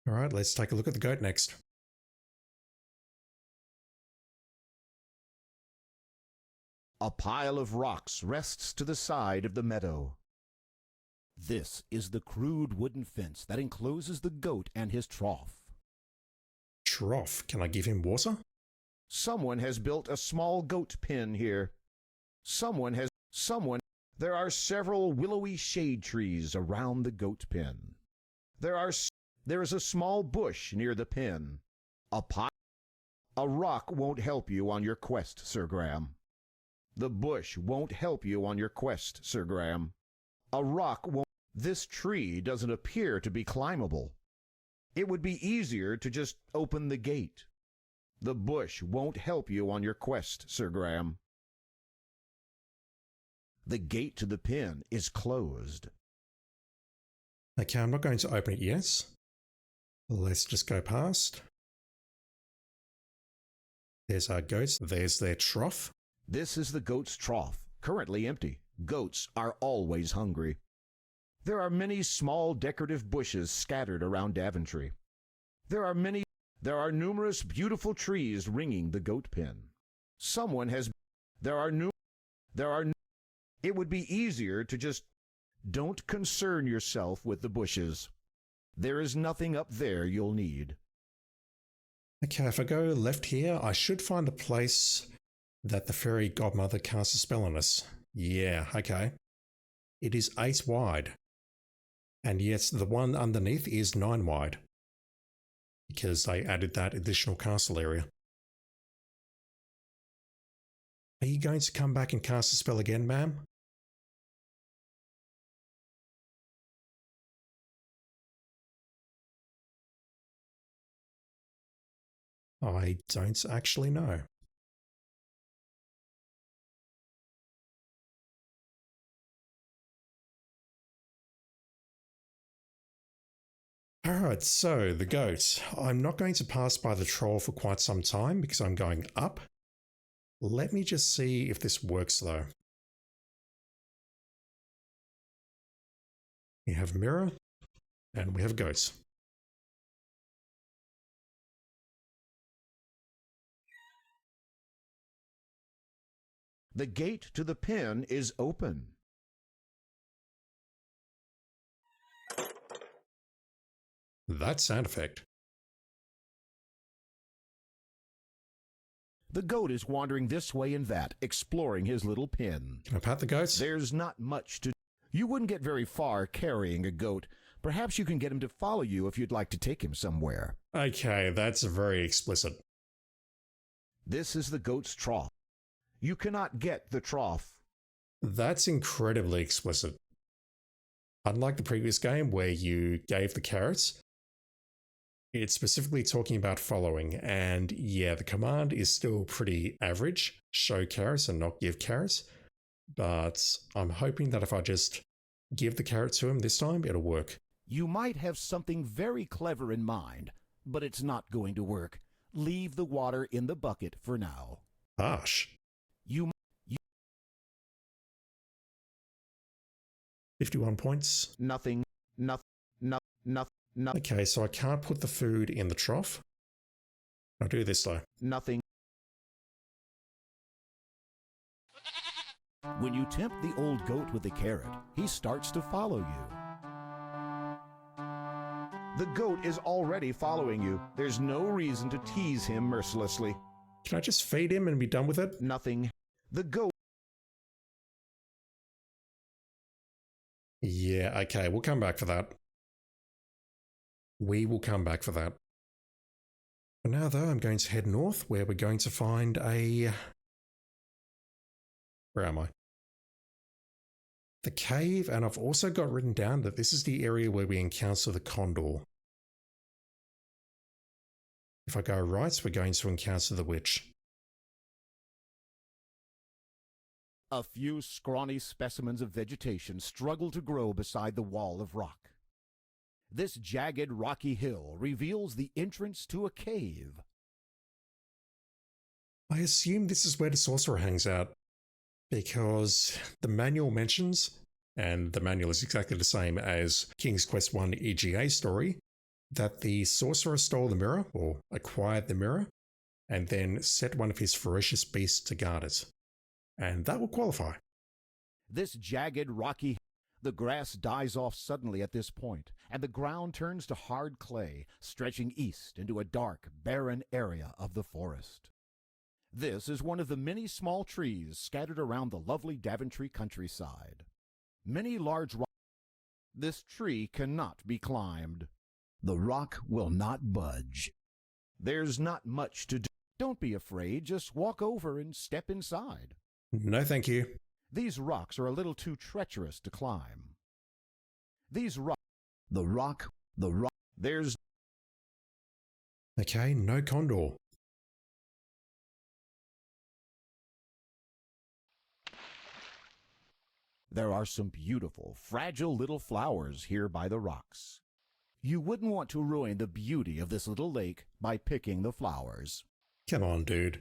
Alright, let's take a look at the goat next. A pile of rocks rests to the side of the meadow. This is the crude wooden fence that encloses the goat and his trough. Trough. Can I give him water? Someone has built a small goat pen here. There are several willowy shade trees around the goat pen. There is a small bush near the pen. A rock won't help you on your quest, Sir Graham. The bush won't help you on your quest, Sir Graham. A rock won't. This tree doesn't appear to be climbable. It would be easier to just open the gate. The bush won't help you on your quest, Sir Graham. The gate to the pen is closed. Okay, I'm not going to open it yet. Let's just go past. There's our goats. There's their trough. This is the goat's trough, currently empty. Goats are always hungry. There are many small decorative bushes scattered around Daventry. There are numerous beautiful trees ringing the goat pen. It would be easier to just don't concern yourself with the bushes. There is nothing up there you'll need. Okay, if I go left here, I should find the place that the fairy godmother casts a spell on us. Yeah, okay. It is 8 wide. And yes, the one underneath is 9 wide. Because they added that additional castle area. Are you going to come back and cast a spell again, ma'am? I don't actually know. Alright, so the goat. I'm not going to pass by the troll for quite some time because I'm going up. Let me just see if this works though. We have mirror and we have goats. The gate to the pen is open. That sound effect. The goat is wandering this way and that, exploring his little pen. Can I pat the goats? There's not much to do. You wouldn't get very far carrying a goat. Perhaps you can get him to follow you if you'd like to take him somewhere. Okay, that's very explicit. This is the goat's trough. You cannot get the trough. That's incredibly explicit. Unlike the previous game where you gave the carrots, it's specifically talking about following, and yeah, the command is still pretty average, show carrots and not give carrots, but I'm hoping that if I just give the carrot to him this time, it'll work. You might have something very clever in mind, but it's not going to work. Leave the water in the bucket for now. Harsh. 51 points. Nothing. Okay, so I can't put the food in the trough. I'll do this though. Nothing. When you tempt the old goat with a carrot, he starts to follow you. The goat is already following you. There's no reason to tease him mercilessly. Can I just feed him and be done with it? Nothing. The goat. Yeah, okay, we'll come back for that. We will come back for that. For now, though, I'm going to head north, where we're going to find a... Where am I? The cave, and I've also got written down that this is the area where we encounter the condor. If I go right, we're going to encounter the witch. A few scrawny specimens of vegetation struggle to grow beside the wall of rock. This jagged rocky hill reveals the entrance to a cave. I assume this is where the sorcerer hangs out, because the manual mentions, and the manual is exactly the same as King's Quest 1 EGA story, that the sorcerer stole the mirror, or acquired the mirror, and then set one of his ferocious beasts to guard it. And that will qualify. This jagged, rocky... The grass dies off suddenly at this point, and the ground turns to hard clay, stretching east into a dark, barren area of the forest. This is one of the many small trees scattered around the lovely Daventry countryside. Many large rocks. This tree cannot be climbed. The rock will not budge. There's not much to do. Don't be afraid, just walk over and step inside. No, thank you. These rocks are a little too treacherous to climb. These rocks... The rock... There's... Okay, no condor. There are some beautiful, fragile little flowers here by the rocks. You wouldn't want to ruin the beauty of this little lake by picking the flowers. Come on, dude.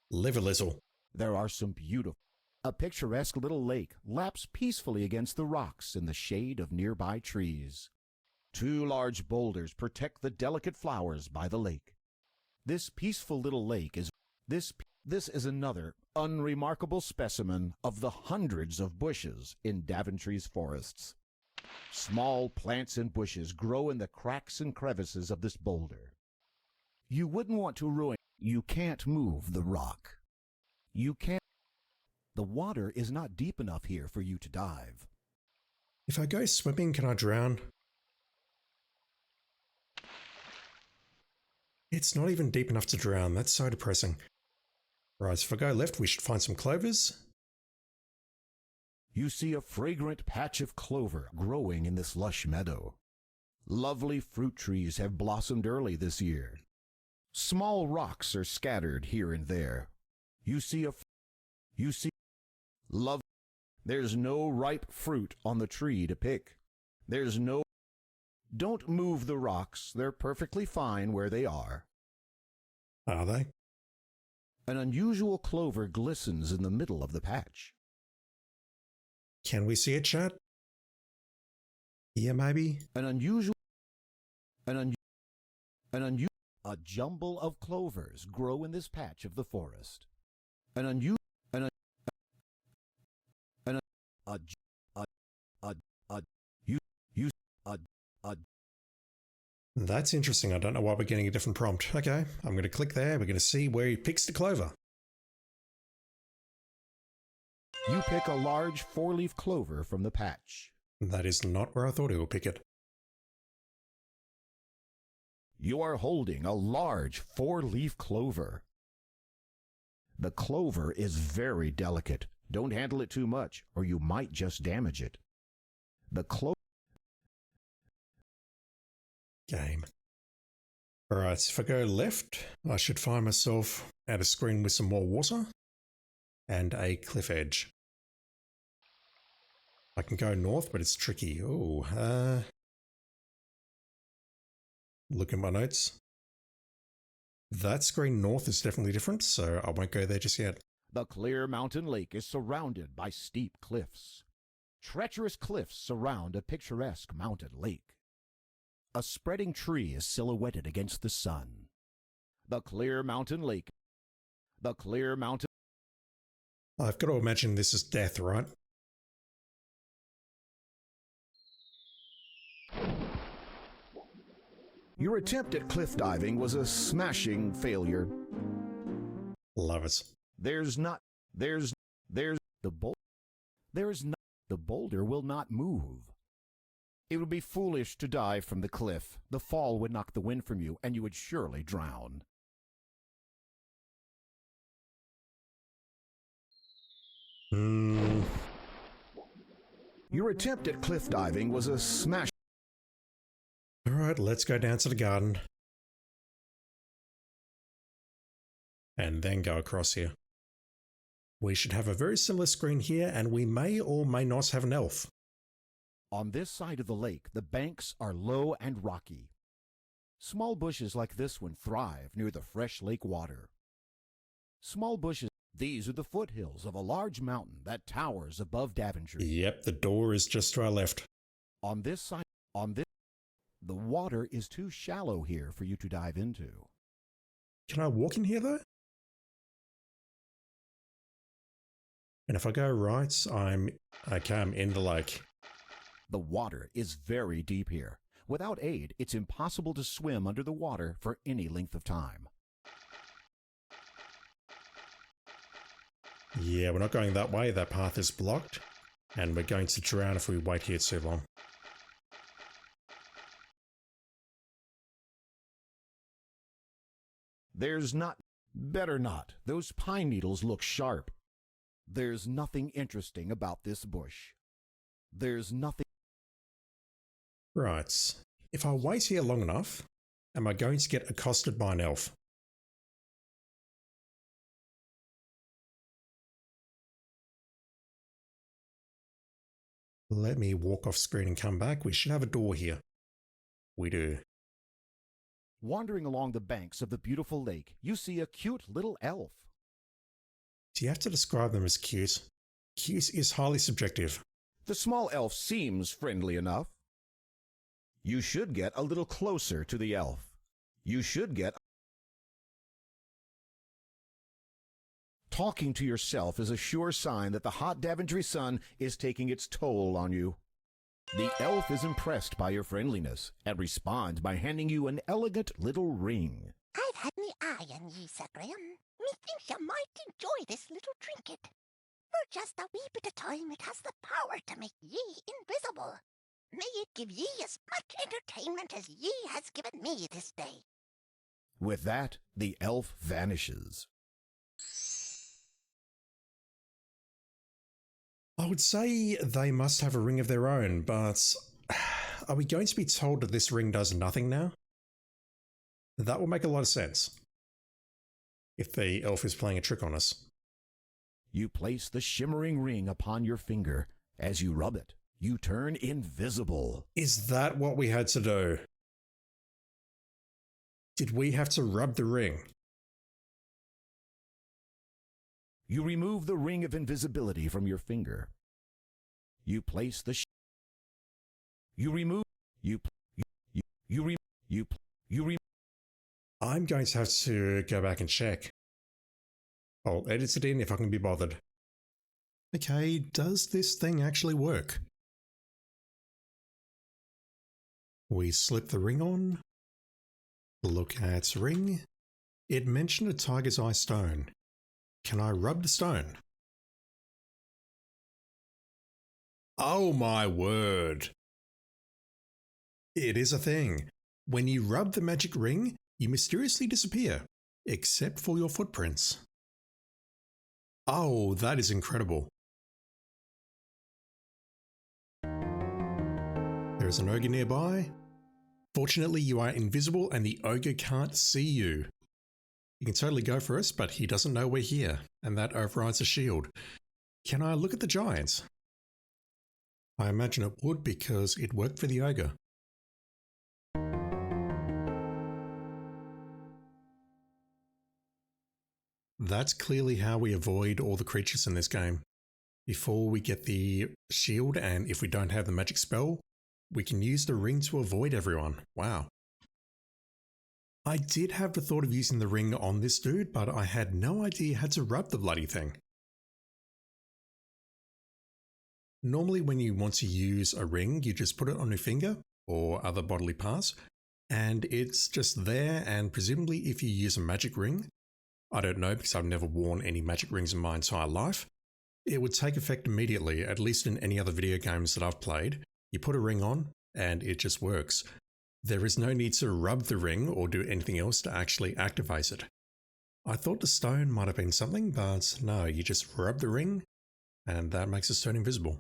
Live a little. There are some beautiful... A picturesque little lake laps peacefully against the rocks in the shade of nearby trees. 2 large boulders protect the delicate flowers by the lake. This peaceful little lake is... This is another unremarkable specimen of the hundreds of bushes in Daventry's forests. Small plants and bushes grow in the cracks and crevices of this boulder. You wouldn't want to ruin... You can't move the rock. You can't... The water is not deep enough here for you to dive. If I go swimming, can I drown? It's not even deep enough to drown. That's so depressing. Right, so if I go left, we should find some clovers. You see a fragrant patch of clover growing in this lush meadow. Lovely fruit trees have blossomed early this year. Small rocks are scattered here and there. There's no ripe fruit on the tree to pick. Don't move the rocks. They're perfectly fine where they are. Are they? An unusual clover glistens in the middle of the patch. Can we see it, chat? Yeah, maybe. A jumble of clovers grow in this patch of the forest. That's interesting. I don't know why we're getting a different prompt. Okay, I'm going to click there. We're going to see where he picks the clover. You pick a large 4-leaf clover from the patch. That is not where I thought he would pick it. You are holding a large 4-leaf clover. The clover is very delicate. Don't handle it too much, or you might just damage it. Game. Alright, so if I go left, I should find myself at a screen with some more water and a cliff edge. I can go north, but it's tricky. Oh, look at my notes. That screen north is definitely different, so I won't go there just yet. The clear mountain lake is surrounded by steep cliffs. Treacherous cliffs surround a picturesque mountain lake. A spreading tree is silhouetted against the sun. I've got to imagine this is death, right? Your attempt at cliff diving was a smashing failure. Love it. The boulder will not move. It would be foolish to dive from the cliff. The fall would knock the wind from you, and you would surely drown. Your attempt at cliff diving was a smash. Alright, let's go down to the garden. And then go across here. We should have a very similar screen here, and we may or may not have an elf. On this side of the lake, the banks are low and rocky. Small bushes like this one thrive near the fresh lake water. These are the foothills of a large mountain that towers above Daventry. Yep, the door is just to our left. On this side, The water is too shallow here for you to dive into. Can I walk in here though? And if I go right, I'm in the lake. The water is very deep here. Without aid, it's impossible to swim under the water for any length of time. Yeah, we're not going that way. That path is blocked. And we're going to drown if we wait here too long. There's not... Better not. Those pine needles look sharp. There's nothing interesting about this bush. There's nothing... Right. If I wait here long enough, am I going to get accosted by an elf? Let me walk off screen and come back. We should have a door here. We do. Wandering along the banks of the beautiful lake, you see a cute little elf. Do you have to describe them as cute? Cute is highly subjective. The small elf seems friendly enough. You should get a little closer to the elf. You should get... Talking to yourself is a sure sign that the hot Daventry sun is taking its toll on you. The elf is impressed by your friendliness and responds by handing you an elegant little ring. I've had me eye on ye, Sir Graham. Methinks you might enjoy this little trinket. For just a wee bit of time it has the power to make ye invisible. May it give ye as much entertainment as ye has given me this day. With that, the elf vanishes. I would say they must have a ring of their own, but are we going to be told that this ring does nothing now? That would make a lot of sense. If the elf is playing a trick on us. You place the shimmering ring upon your finger. As you rub it, you turn invisible. Is that what we had to do? Did we have to rub the ring? You remove the ring of invisibility from your finger. You place the I'm going to have to go back and check. I'll edit it in if I can be bothered. Okay, does this thing actually work? We slip the ring on. Look at ring. It mentioned a tiger's eye stone. Can I rub the stone? Oh my word. It is a thing. When you rub the magic ring, you mysteriously disappear, except for your footprints. Oh, that is incredible. There is an ogre nearby. Fortunately, you are invisible and the ogre can't see you. You can totally go for us, but he doesn't know we're here, and that overrides a shield. Can I look at the giant? I imagine it would because it worked for the ogre. That's clearly how we avoid all the creatures in this game. Before we get the shield, and if we don't have the magic spell, we can use the ring to avoid everyone. Wow. I did have the thought of using the ring on this dude, but I had no idea how to rub the bloody thing. Normally when you want to use a ring, you just put it on your finger or other bodily parts, and it's just there, and presumably if you use a magic ring, I don't know because I've never worn any magic rings in my entire life, it would take effect immediately, at least in any other video games that I've played. You put a ring on and it just works. There is no need to rub the ring or do anything else to actually activate it. I thought the stone might have been something, but no, you just rub the ring and that makes the stone invisible.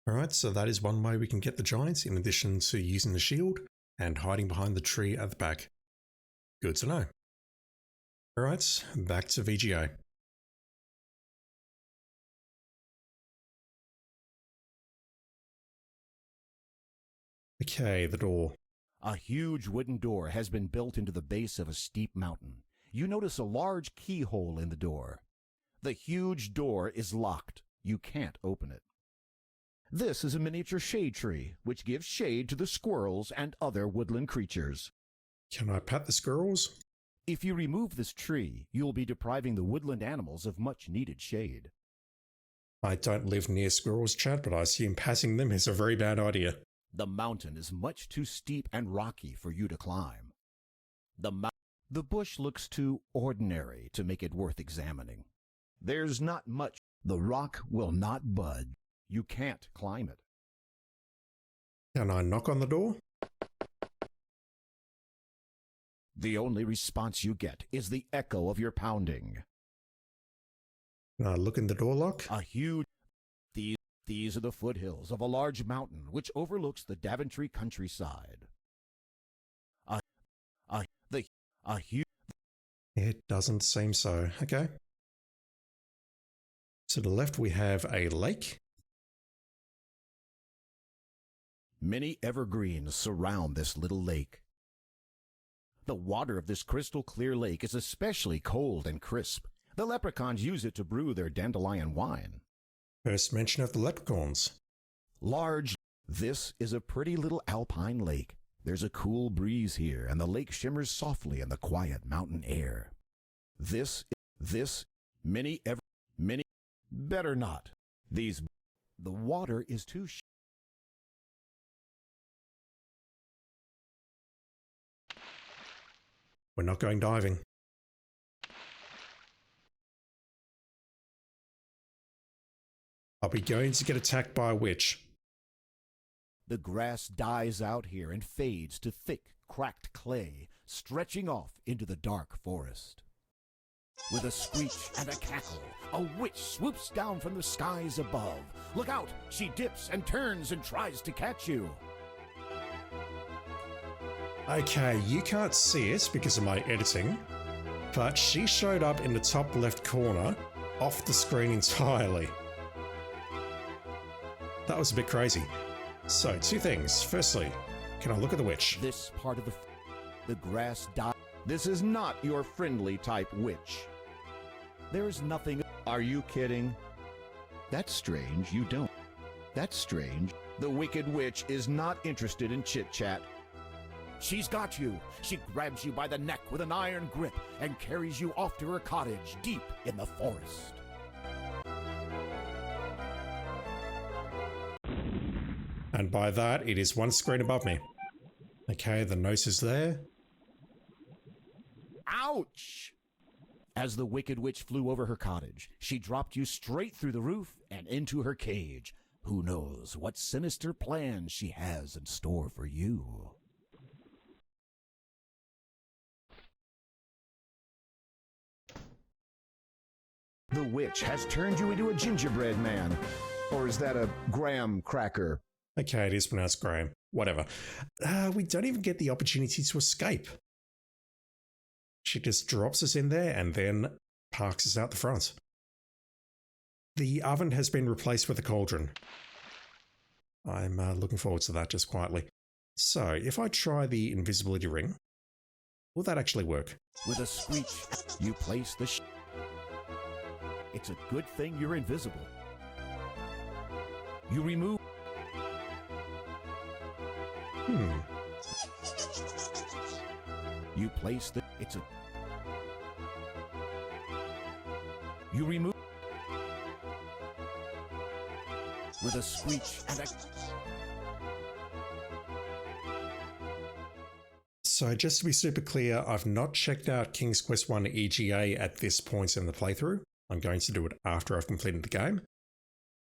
Alright, so that is one way we can get the giants in addition to using the shield and hiding behind the tree at the back. Good to know. Alright, back to VGA. Okay, the door. A huge wooden door has been built into the base of a steep mountain. You notice a large keyhole in the door. The huge door is locked. You can't open it. This is a miniature shade tree, which gives shade to the squirrels and other woodland creatures. Can I pet the squirrels? If you remove this tree, you'll be depriving the woodland animals of much needed shade. I don't live near squirrels, Chad, but I assume patting them is a very bad idea. The mountain is much too steep and rocky for you to climb. The bush looks too ordinary to make it worth examining. There's not much. The rock will not budge. You can't climb it. Can I knock on the door? The only response you get is the echo of your pounding. Can I look in the door lock? A huge... These are the foothills of a large mountain which overlooks the Daventry countryside. A huge... It doesn't seem so. Okay. To the left we have a lake. Many evergreens surround this little lake. The water of this crystal clear lake is especially cold and crisp. The leprechauns use it to brew their dandelion wine. First mention of the leprechauns. Large. This is a pretty little alpine lake. There's a cool breeze here, and the lake shimmers softly in the quiet mountain air. Better not. The water is too We're not going diving. Are we going to get attacked by a witch? The grass dies out here and fades to thick, cracked clay, stretching off into the dark forest. With a screech and a cackle, a witch swoops down from the skies above. Look out! She dips and turns and tries to catch you. Okay, you can't see it because of my editing, but she showed up in the top left corner, off the screen entirely. That was a bit crazy. So, two things. Firstly, can I look at the witch? This part of the grass dies. This is not your friendly type witch. There is nothing. Are you kidding? That's strange, you don't. That's strange. The wicked witch is not interested in chit-chat. She's got you. She grabs you by the neck with an iron grip and carries you off to her cottage deep in the forest. And by that, it is one screen above me. Okay, the nose is there. Ouch! As the wicked witch flew over her cottage, she dropped you straight through the roof and into her cage. Who knows what sinister plans she has in store for you? The witch has turned you into a gingerbread man. Or is that a graham cracker? Okay, it is pronounced Graham. Whatever. We don't even get the opportunity to escape. She just drops us in there and then parks us out the front. The oven has been replaced with a cauldron. I'm looking forward to that just quietly. So, if I try the invisibility ring, will that actually work? With a screech, you place the It's a good thing you're invisible. You remove... You place the... You remove... With a screech and a... So just to be super clear, I've not checked out King's Quest 1 EGA at this point in the playthrough. I'm going to do it after I've completed the game.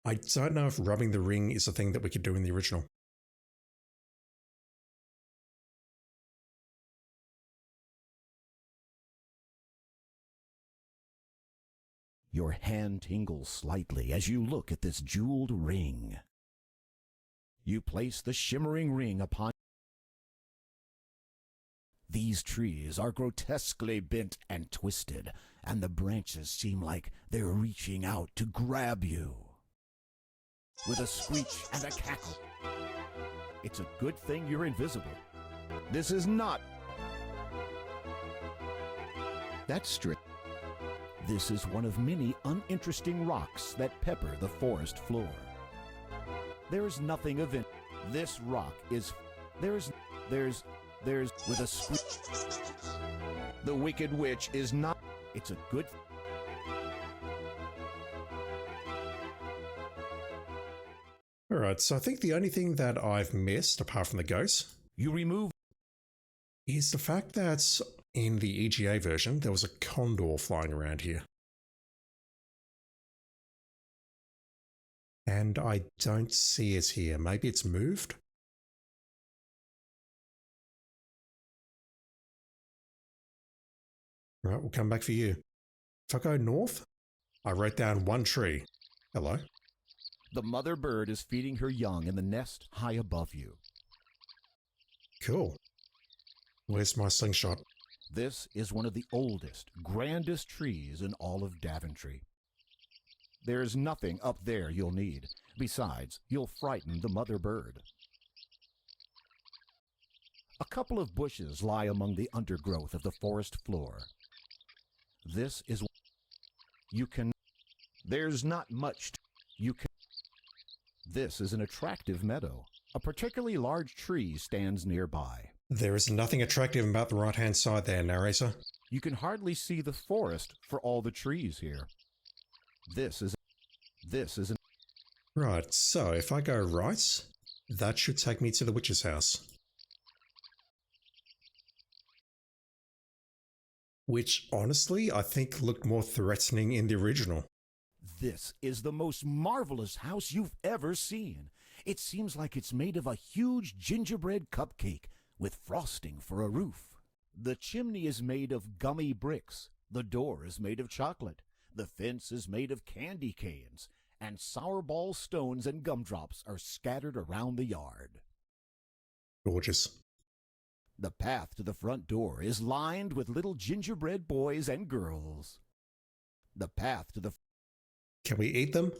I don't know if rubbing the ring is a thing that we could do in the original. Your hand tingles slightly as you look at this jeweled ring. You place the shimmering ring upon... These trees are grotesquely bent and twisted, and the branches seem like they're reaching out to grab you. With a screech and a cackle. It's a good thing you're invisible. This is not... That's strict. This is one of many uninteresting rocks that pepper the forest floor. There is nothing of it. This rock is... There's with a squeak. The Wicked Witch is not... It's a good... Alright, so I think the only thing that I've missed, apart from the ghosts, You remove... is the fact that in the EGA version, there was a condor flying around here. And I don't see it here. Maybe it's moved? Right, we'll come back for you. If I go north, I wrote down one tree. Hello. The mother bird is feeding her young in the nest high above you. Cool. Where's my slingshot? This is one of the oldest, grandest trees in all of Daventry. There's nothing up there you'll need. Besides, you'll frighten the mother bird. A couple of bushes lie among the undergrowth of the forest floor. This is... You can... There's not much... You can... This is an attractive meadow. A particularly large tree stands nearby. There is nothing attractive about the right-hand side there, narrator. You can hardly see the forest for all the trees here. This is an... Right, so if I go right, that should take me to the witch's house. Which, honestly, I think looked more threatening in the original. This is the most marvelous house you've ever seen. It seems like it's made of a huge gingerbread cupcake with frosting for a roof. The chimney is made of gummy bricks. The door is made of chocolate. The fence is made of candy canes. And sourball stones and gumdrops are scattered around the yard. Gorgeous. The path to the front door is lined with little gingerbread boys and girls. The path to the... Can we eat them?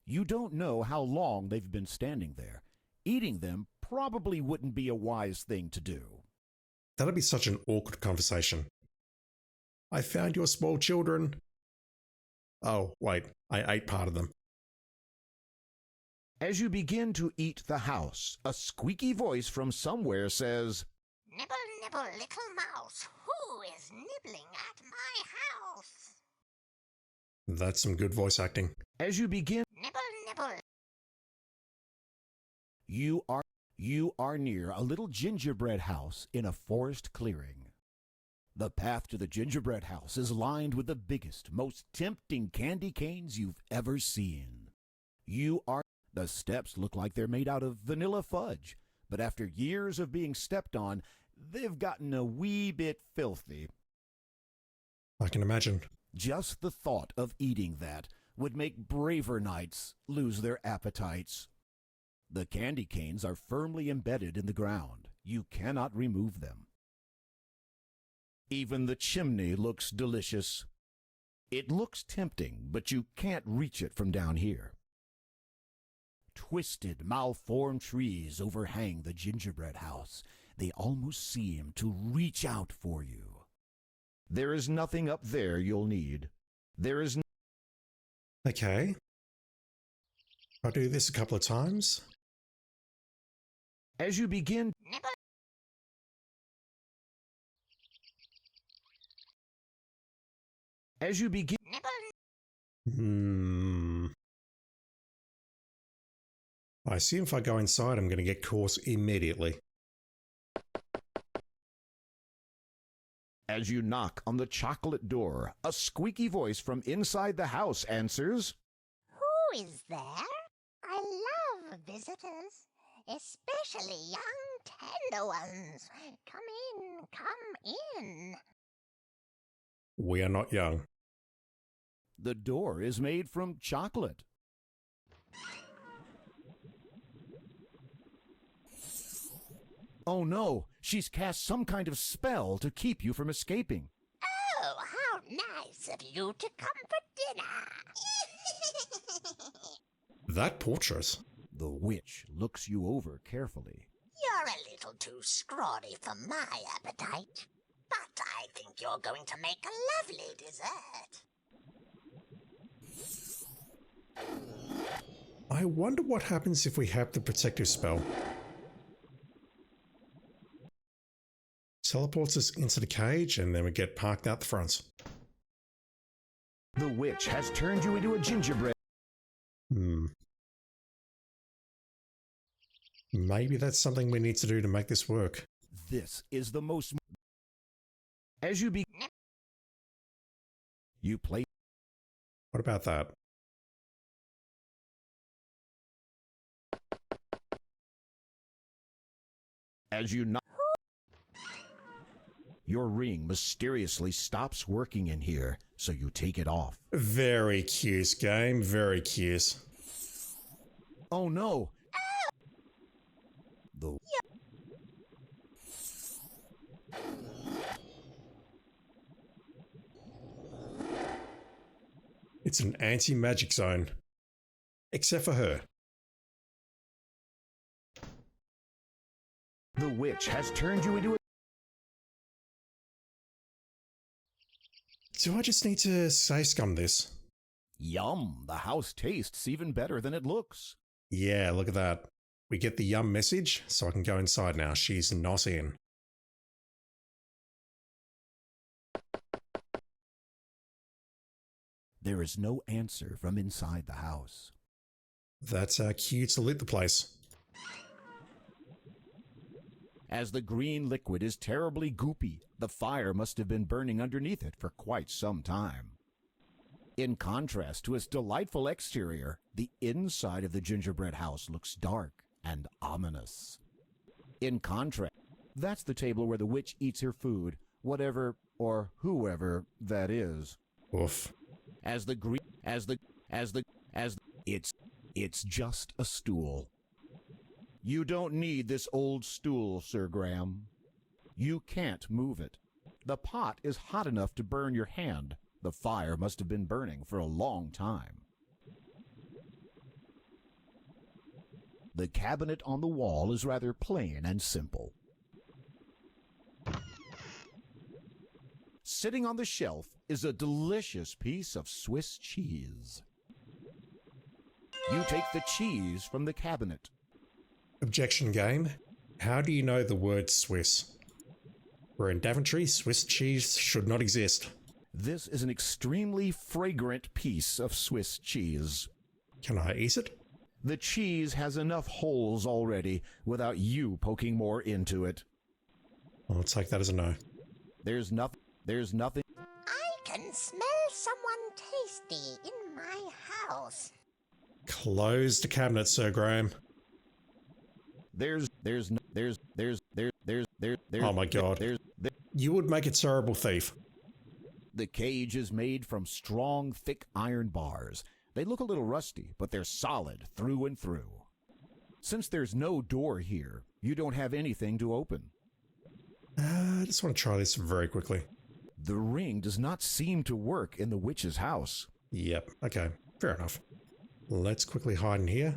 You don't know how long they've been standing there. Eating them probably wouldn't be a wise thing to do. That'd be such an awkward conversation. I found your small children. Oh, wait, I ate part of them. As you begin to eat the house, a squeaky voice from somewhere says, Nibble, nibble, little mouse, who is nibbling at my house? That's some good voice acting. As you begin, Nibble, nibble. you are near a little gingerbread house in a forest clearing. The path to the gingerbread house is lined with the biggest, most tempting candy canes you've ever seen. The steps look like they're made out of vanilla fudge, but after years of being stepped on, they've gotten a wee bit filthy. I can imagine. Just the thought of eating that would make braver knights lose their appetites. The candy canes are firmly embedded in the ground. You cannot remove them. Even the chimney looks delicious. It looks tempting, but you can't reach it from down here. Twisted, malformed trees overhang the gingerbread house. They almost seem to reach out for you. There is nothing up there you'll need. Okay. I'll do this a couple of times. As you begin... Nibble. As you begin... Nibble. I assume if I go inside, I'm going to get caught immediately. As you knock on the chocolate door, a squeaky voice from inside the house answers, Who is there? I love visitors, especially young tender ones. Come in. We are not young. The door is made from chocolate. Oh no, she's cast some kind of spell to keep you from escaping. Oh, how nice of you to come for dinner. That portrait. The witch looks you over carefully. You're a little too scrawny for my appetite, but I think you're going to make a lovely dessert. I I wonder what happens if we have the protective spell. Teleports us into the cage and then we get parked out the front. The witch has turned you into a gingerbread. Maybe that's something we need to do to make this work. This is the most... As you you play... What about that? As you not... Your ring mysteriously stops working in here, so you take it off. Very cute game, very cute. Oh no! The... It's an anti-magic zone. Except for her. The witch has turned you into a... Do I just need to say scum this? Yum! The house tastes even better than it looks. Yeah, look at that. We get the yum message, so I can go inside now. She's not in. There is no answer from inside the house. That's how cute to lit the place. As the green liquid is terribly goopy, the fire must have been burning underneath it for quite some time. In contrast to its delightful exterior, the inside of the gingerbread house looks dark and ominous. In contrast, that's the table where the witch eats her food, whatever or whoever that is. Oof. It's just a stool. You don't need this old stool, Sir Graham. You can't move it. The pot is hot enough to burn your hand. The fire must have been burning for a long time. The cabinet on the wall is rather plain and simple. Sitting on the shelf is a delicious piece of Swiss cheese. You take the cheese from the cabinet. Objection game. How do you know the word Swiss? We're in Daventry. Swiss cheese should not exist. This is an extremely fragrant piece of Swiss cheese. Can I eat it? The cheese has enough holes already without you poking more into it. I'll take that as a no. There's nothing. I can smell someone tasty in my house. Close the cabinet, Sir Graham. Oh my god. You would make a terrible thief. The cage is made from strong, thick iron bars. They look a little rusty, but they're solid through and through. Since there's no door here, you don't have anything to open. I just want to try this very quickly. The ring does not seem to work in the witch's house. Yep, okay, fair enough. Let's quickly hide in here.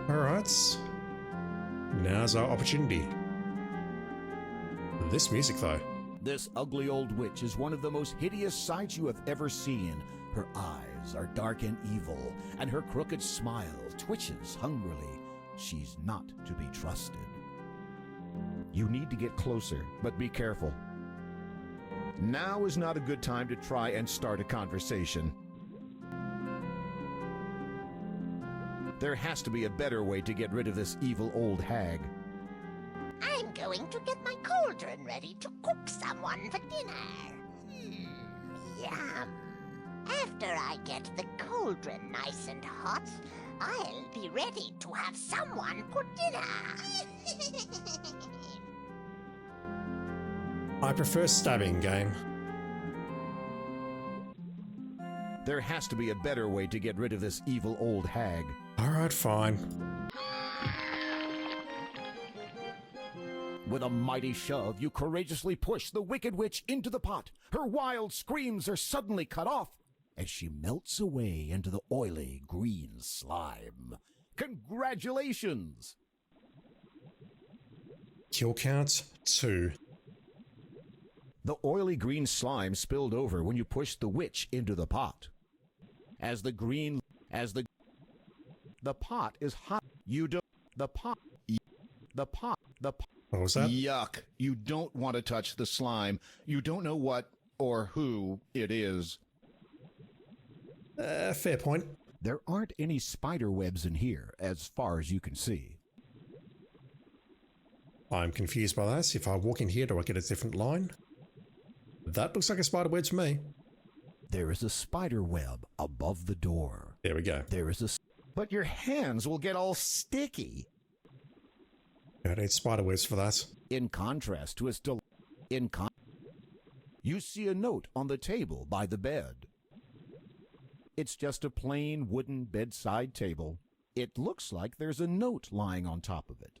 Alright, now's our opportunity. This music though. This ugly old witch is one of the most hideous sights you have ever seen. Her eyes are dark and evil, and her crooked smile twitches hungrily. She's not to be trusted. You need to get closer, but be careful. Now is not a good time to try and start a conversation. There has to be a better way to get rid of this evil old hag. I'm going to get my cauldron ready to cook someone for dinner. Yum. After I get the cauldron nice and hot, I'll be ready to have someone for dinner. I prefer stabbing game. There has to be a better way to get rid of this evil old hag. Alright, fine. With a mighty shove, you courageously push the wicked witch into the pot. Her wild screams are suddenly cut off as she melts away into the oily green slime. Congratulations! Kill count 2. The oily green slime spilled over when you pushed the witch into the pot. The pot is hot. The pot. What was that? Yuck. You don't want to touch the slime. You don't know what or who it is. Fair point. There aren't any spider webs in here, as far as you can see. I'm confused by that. If I walk in here, do I get a different line? That looks like a spider web to me. There is a spider web above the door. There we go. But your hands will get all sticky. I need spider webs for that. In contrast to you see a note on the table by the bed. It's just a plain wooden bedside table. It looks like there's a note lying on top of it.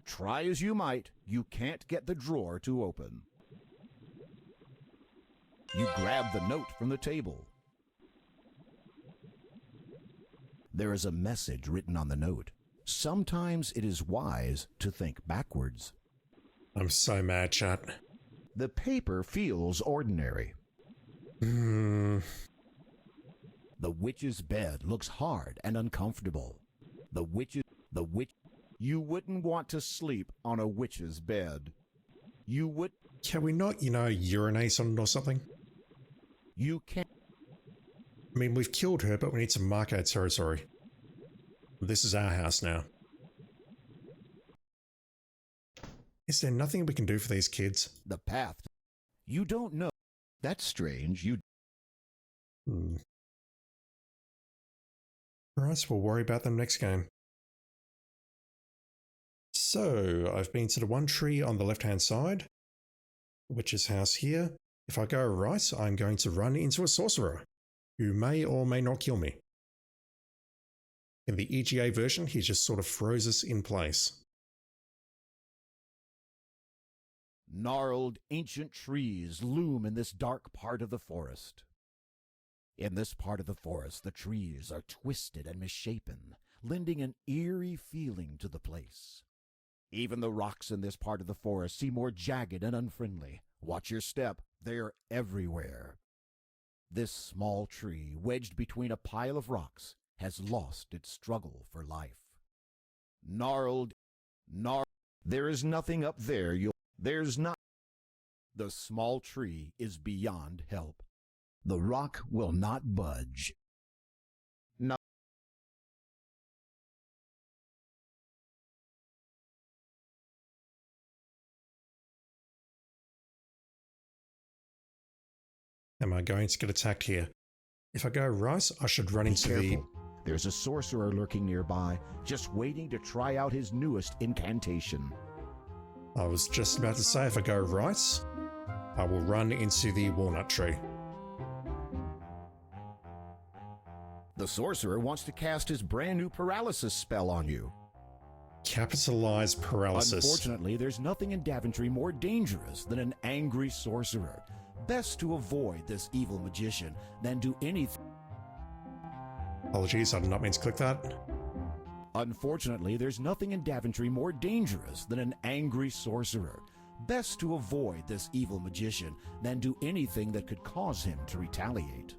Try as you might, you can't get the drawer to open. You grab the note from the table. There is a message written on the note. Sometimes it is wise to think backwards. I'm so mad, chat. The paper feels ordinary. Hmm. The witch's bed looks hard and uncomfortable. You wouldn't want to sleep on a witch's bed. Can we not, urinate on it or something? You can't. I mean, we've killed her, but we need to mark our territory. This is our house now. Is there nothing we can do for these kids? The path. You don't know. That's strange. Alright, so we'll worry about them next game. So, I've been to the one tree on the left-hand side, witch's house here. If I go right, I'm going to run into a sorcerer, who may or may not kill me. In the EGA version, he just sort of froze us in place. Gnarled ancient trees loom in this dark part of the forest. In this part of the forest, the trees are twisted and misshapen, lending an eerie feeling to the place. Even the rocks in this part of the forest seem more jagged and unfriendly. Watch your step, they're everywhere. This small tree, wedged between a pile of rocks, has lost its struggle for life. There is nothing up there. There's not. The small tree is beyond help. The rock will not budge. No. Am I going to get attacked here? If I go right, I should run into the... There's a sorcerer lurking nearby, just waiting to try out his newest incantation. I was just about to say, if I go right, I will run into the walnut tree. The sorcerer wants to cast his brand new paralysis spell on you. Capitalize paralysis. Unfortunately, there's nothing in Daventry more dangerous than an angry sorcerer. Best to avoid this evil magician than do anything. Apologies, I did not mean to click that. Unfortunately, there's nothing in Daventry more dangerous than an angry sorcerer. Best to avoid this evil magician than do anything that could cause him to retaliate.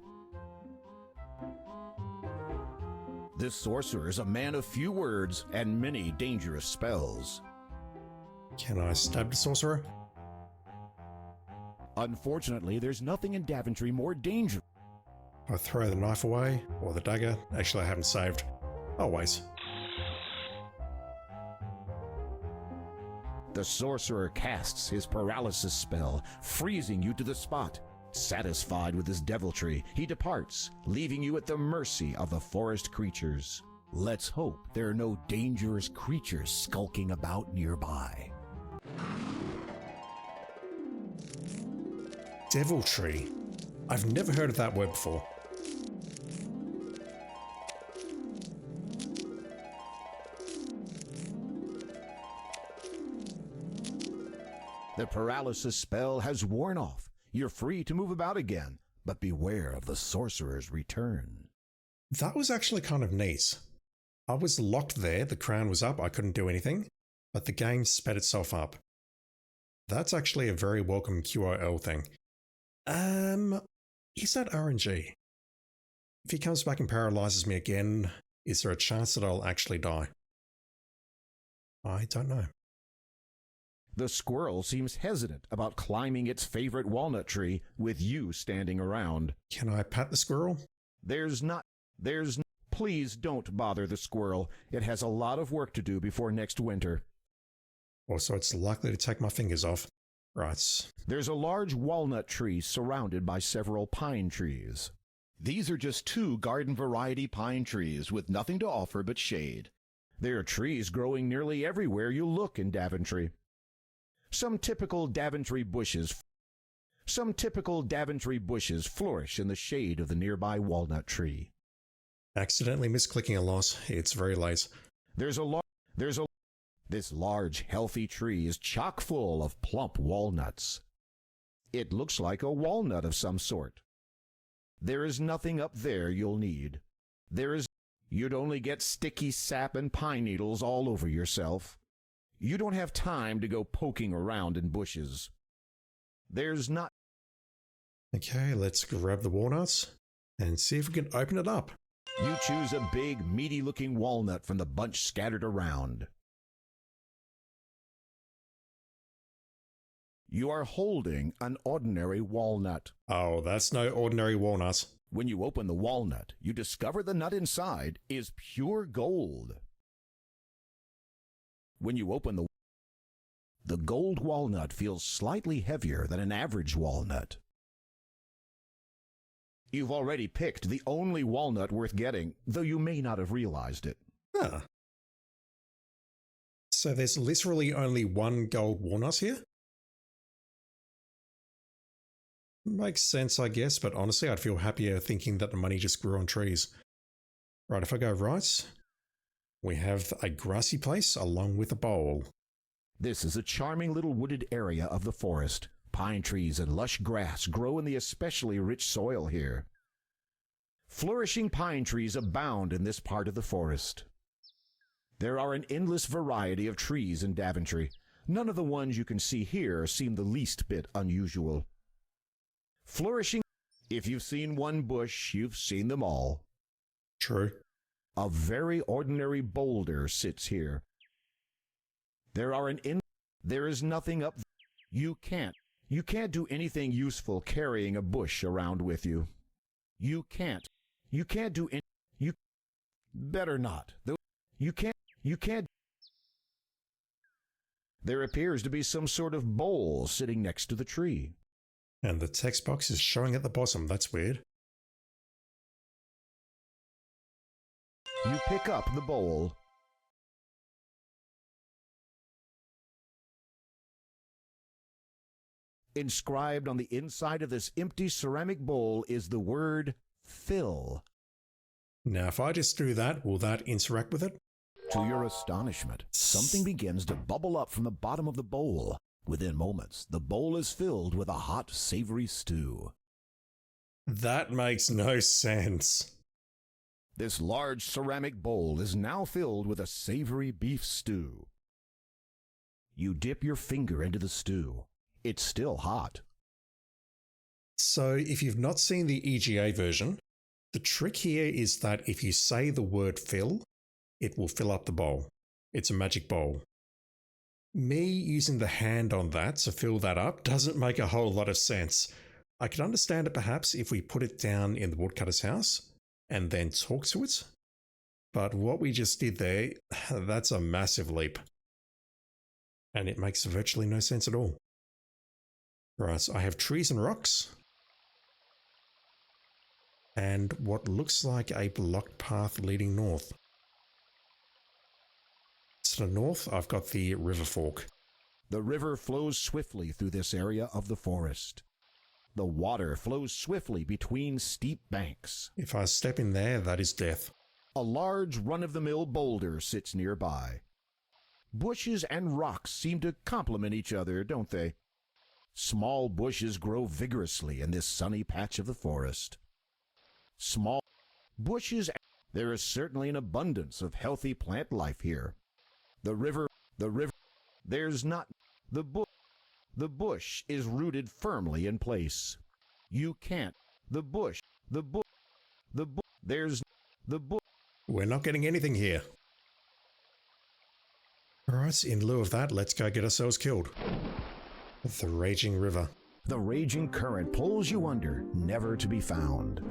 This sorcerer is a man of few words and many dangerous spells. Can I stab the sorcerer? Unfortunately, there's nothing in Daventry more dangerous. I throw the knife away, or the dagger. Actually, I haven't saved. Oh, wait. The sorcerer casts his paralysis spell, freezing you to the spot. Satisfied with his deviltry, he departs, leaving you at the mercy of the forest creatures. Let's hope there are no dangerous creatures skulking about nearby. Deviltry. I've never heard of that word before. The paralysis spell has worn off. You're free to move about again, but beware of the sorcerer's return. That was actually kind of neat. I was locked there, the crown was up, I couldn't do anything, but the game sped itself up. That's actually a very welcome QOL thing. Is that RNG? If he comes back and paralyzes me again, is there a chance that I'll actually die? I don't know. The squirrel seems hesitant about climbing its favorite walnut tree with you standing around. Can I pat the squirrel? Please don't bother the squirrel. It has a lot of work to do before next winter. Also, it's likely to take my fingers off. Right. There's a large walnut tree surrounded by several pine trees. These are just 2 garden variety pine trees with nothing to offer but shade. There are trees growing nearly everywhere you look in Daventry. Some typical Daventry bushes flourish in the shade of the nearby walnut tree. Accidentally misclicking a loss. It's very late. This large, healthy tree is chock full of plump walnuts. It looks like a walnut of some sort. There is nothing up there you'll need. You'd only get sticky sap and pine needles all over yourself. You don't have time to go poking around in bushes. Okay, let's grab the walnuts and see if we can open it up. You choose a big, meaty-looking walnut from the bunch scattered around. You are holding an ordinary walnut. Oh, that's no ordinary walnut. When you open the walnut, you discover the nut inside is pure gold. When you open the gold walnut feels slightly heavier than an average walnut. You've already picked the only walnut worth getting, though you may not have realized it. Huh. So there's literally only 1 gold walnut here? Makes sense, I guess, but honestly, I'd feel happier thinking that the money just grew on trees. Right, if I go right, we have a grassy place along with a bowl. This is a charming little wooded area of the forest. Pine trees and lush grass grow in the especially rich soil here. Flourishing pine trees abound in this part of the forest. There are an endless variety of trees in Daventry. None of the ones you can see here seem the least bit unusual. Flourishing. If you've seen one bush, you've seen them all. True. A very ordinary boulder sits here. There is nothing up. You can't do anything useful carrying a bush around with you. You can't do any. You better not. You can't. There appears to be some sort of bowl sitting next to the tree. And the text box is showing at the bottom. That's weird. You pick up the bowl. Inscribed on the inside of this empty ceramic bowl is the word fill. Now, if I just do that, will that interact with it? To your astonishment, something begins to bubble up from the bottom of the bowl. Within moments, the bowl is filled with a hot, savory stew. That makes no sense. This large ceramic bowl is now filled with a savory beef stew. You dip your finger into the stew. It's still hot. So, if you've not seen the EGA version, the trick here is that if you say the word fill, it will fill up the bowl. It's a magic bowl. Me using the hand on that to fill that up doesn't make a whole lot of sense. I could understand it perhaps if we put it down in the woodcutter's house and then talk to it. But what we just did there, that's a massive leap. And it makes virtually no sense at all. Right, so I have trees and rocks. And what looks like a blocked path leading north. To the north, I've got the river fork. The river flows swiftly through this area of the forest. The water flows swiftly between steep banks. If I step in there, that is death. A large run-of-the-mill boulder sits nearby. Bushes and rocks seem to complement each other, don't they? Small bushes grow vigorously in this sunny patch of the forest. Small bushes. There is certainly an abundance of healthy plant life here. The river, there's not, the The bush is rooted firmly in place. You can't. The bush. There's the bush. We're not getting anything here. Alright, in lieu of that, let's go get ourselves killed. The raging river. The raging current pulls you under, never to be found.